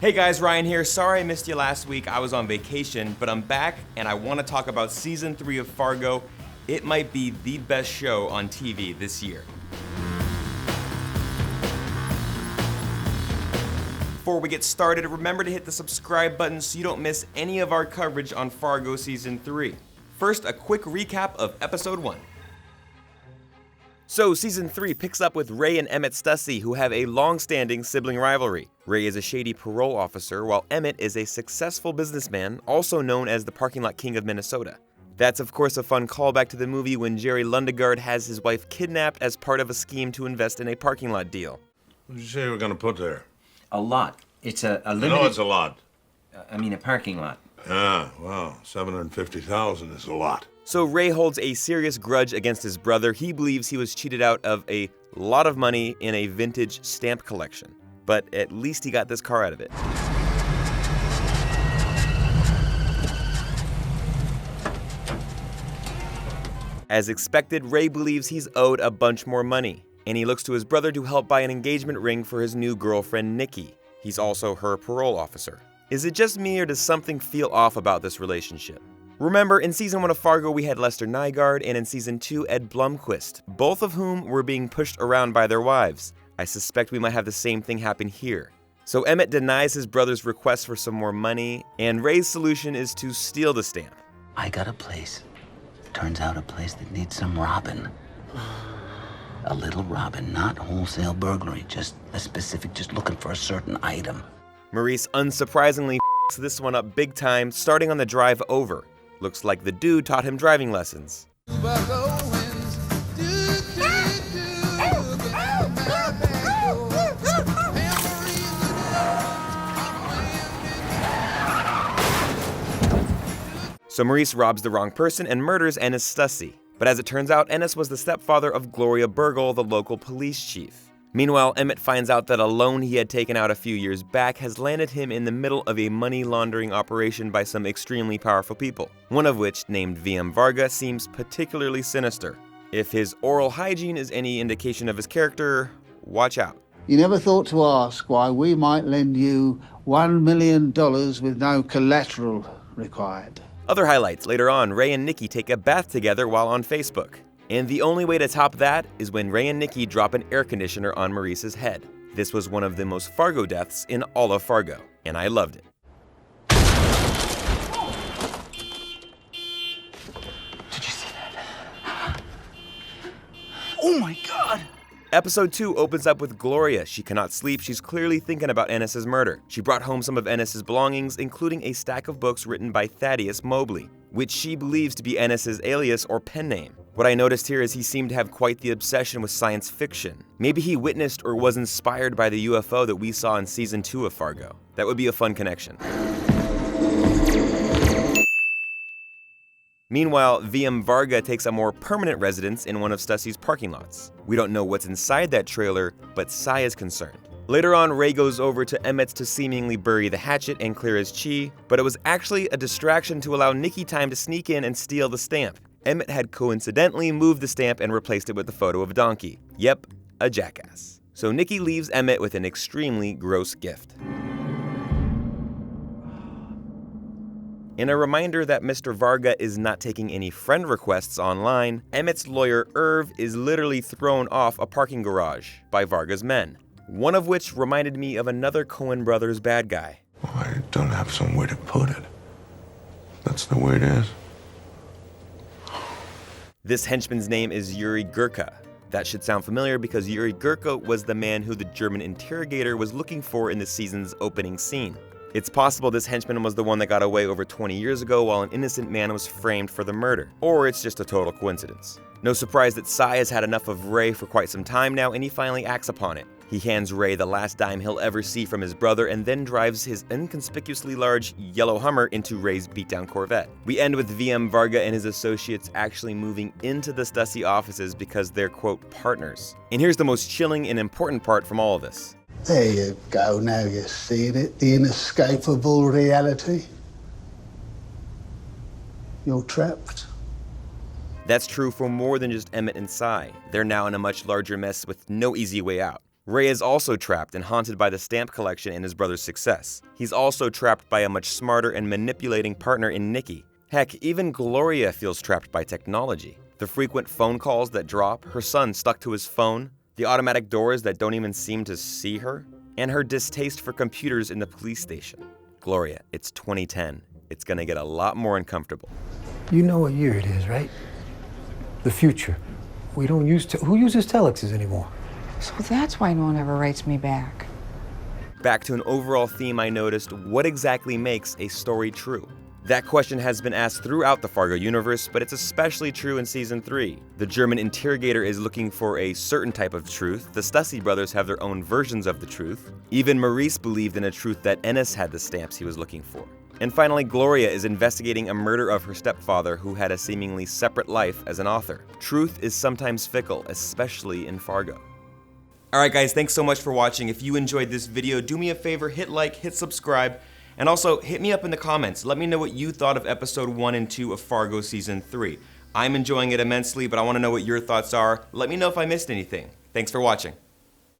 Hey guys, Ryan here. Sorry I missed you last week. I was on vacation, but I'm back and I want to talk about season 3 of Fargo. It might be the best show on TV this year. Before we get started, remember to hit the subscribe button so you don't miss any of our coverage on Fargo season 3. First, a quick recap of episode 1. So, season 3 picks up with Ray and Emmett Stussy, who have a long-standing sibling rivalry. Ray is a shady parole officer, while Emmett is a successful businessman, also known as the parking lot king of Minnesota. That's of course a fun callback to the movie when Jerry Lundegaard has his wife kidnapped as part of a scheme to invest in a parking lot deal. What did you say you were going to put there? A lot. It's a limited... I know it's a lot. a parking lot. Ah, well, $750,000 is a lot. So Ray holds a serious grudge against his brother. He believes he was cheated out of a lot of money in a vintage stamp collection. But at least he got this car out of it. As expected, Ray believes he's owed a bunch more money, and he looks to his brother to help buy an engagement ring for his new girlfriend, Nikki. He's also her parole officer. Is it just me, or does something feel off about this relationship? Remember, in season 1 of Fargo, we had Lester Nygaard, and in season 2, Ed Blumquist, both of whom were being pushed around by their wives. I suspect we might have the same thing happen here. So Emmett denies his brother's request for some more money, and Ray's solution is to steal the stamp. I got a place. Turns out a place that needs some robbing. A little robbing, not wholesale burglary, just looking for a certain item. Maurice unsurprisingly f***s this one up big time, starting on the drive over. Looks like the dude taught him driving lessons. So Maurice robs the wrong person and murders Ennis Stussy. But as it turns out, Ennis was the stepfather of Gloria Burgle, the local police chief. Meanwhile, Emmett finds out that a loan he had taken out a few years back has landed him in the middle of a money laundering operation by some extremely powerful people, one of which, named VM Varga, seems particularly sinister. If his oral hygiene is any indication of his character, watch out. You never thought to ask why we might lend you $1 million with no collateral required. Other highlights: later on, Ray and Nikki take a bath together while on Facebook. And the only way to top that is when Ray and Nikki drop an air conditioner on Maurice's head. This was one of the most Fargo deaths in all of Fargo, and I loved it. Did you see that? Oh my God! Episode 2 opens up with Gloria. She cannot sleep. She's clearly thinking about Ennis's murder. She brought home some of Ennis's belongings, including a stack of books written by Thaddeus Mobley, which she believes to be Ennis's alias or pen name. What I noticed here is he seemed to have quite the obsession with science fiction. Maybe he witnessed or was inspired by the UFO that we saw in season 2 of Fargo. That would be a fun connection. Meanwhile, VM Varga takes a more permanent residence in one of Stussy's parking lots. We don't know what's inside that trailer, but Cy is concerned. Later on, Ray goes over to Emmett's to seemingly bury the hatchet and clear his chi, but it was actually a distraction to allow Nikki time to sneak in and steal the stamp. Emmett had coincidentally moved the stamp and replaced it with the photo of a donkey. Yep, a jackass. So Nikki leaves Emmett with an extremely gross gift. In a reminder that Mr. Varga is not taking any friend requests online, Emmett's lawyer Irv is literally thrown off a parking garage by Varga's men, one of which reminded me of another Coen Brothers bad guy. Well, I don't have some way to put it. That's the way it is. This henchman's name is Yuri Gurka. That should sound familiar because Yuri Gurka was the man who the German interrogator was looking for in the season's opening scene. It's possible this henchman was the one that got away over 20 years ago while an innocent man was framed for the murder, or it's just a total coincidence. No surprise that Cy has had enough of Ray for quite some time now, and he finally acts upon it. He hands Ray the last dime he'll ever see from his brother and then drives his inconspicuously large yellow Hummer into Ray's beatdown Corvette. We end with VM Varga and his associates actually moving into the Stussy offices because they're, quote, partners. And here's the most chilling and important part from all of this. There you go, now you're seeing it, the inescapable reality. You're trapped. That's true for more than just Emmett and Cy. They're now in a much larger mess with no easy way out. Ray is also trapped and haunted by the stamp collection and his brother's success. He's also trapped by a much smarter and manipulating partner in Nikki. Heck, even Gloria feels trapped by technology. The frequent phone calls that drop, her son stuck to his phone, the automatic doors that don't even seem to see her, and her distaste for computers in the police station. Gloria, it's 2010. It's gonna get a lot more uncomfortable. You know what year it is, right? The future. We don't use who uses telexes anymore? So that's why no one ever writes me back. Back to an overall theme I noticed, what exactly makes a story true? That question has been asked throughout the Fargo universe, but it's especially true in Season 3. The German interrogator is looking for a certain type of truth, the Stussy brothers have their own versions of the truth. Even Maurice believed in a truth that Ennis had the stamps he was looking for. And finally, Gloria is investigating a murder of her stepfather who had a seemingly separate life as an author. Truth is sometimes fickle, especially in Fargo. Alright guys, thanks so much for watching. If you enjoyed this video, do me a favor, hit like, hit subscribe, and also hit me up in the comments. Let me know what you thought of episode 1 and 2 of Fargo Season 3. I'm enjoying it immensely, but I want to know what your thoughts are. Let me know if I missed anything. Thanks for watching.